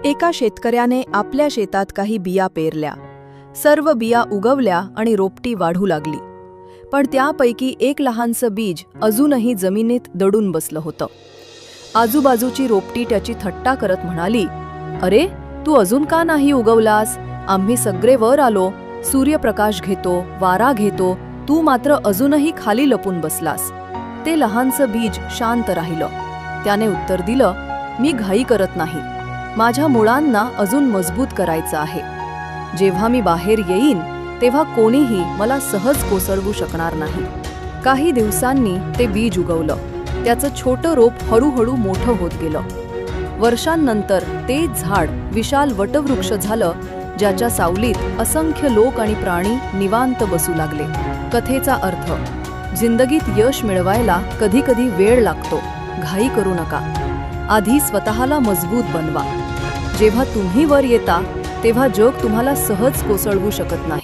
एका शेतकऱ्याने आपल्या शेतात काही बिया पेरल्या. सर्व बिया उगवल्या आणि रोपटी वाढू लागली. पण त्यापैकी एक लहानसं बीज अजूनही जमिनीत दडून बसलं होतं. आजूबाजूची रोपटी त्याची थट्टा करत म्हणाली, "अरे, तू अजून का नाही उगवलास? आम्ही सगळे वर आलो, सूर्यप्रकाश घेतो, वारा घेतो, तू मात्र अजूनही खाली लपून बसलास." ते लहानसं बीज शांत राहिलं. त्याने उत्तर दिलं, "मी घाई करत नाही. माझ्या मुळांना अजून मजबूत करायचं आहे. जेव्हा मी बाहेर येईन तेव्हा कोणीही मला सहज कोसळवू शकणार नाही." काही दिवसांनी ते बीज उगवलं. त्याचं छोटं रोप हळूहळू मोठं होत गेलं. वर्षांनंतर ते झाड विशाल वटवृक्ष झालं, ज्याच्या सावलीत असंख्य लोक आणि प्राणी निवांत बसू लागले. कथेचा अर्थ: जिंदगीत यश मिळवायला कधीकधी वेळ लागतो. घाई करू नका. आधी स्वतःला मजबूत बनवा. जेव्हा तुम्ही वर येता तेव्हा जग तुम्हाला सहज कोसळवू शकत नाही.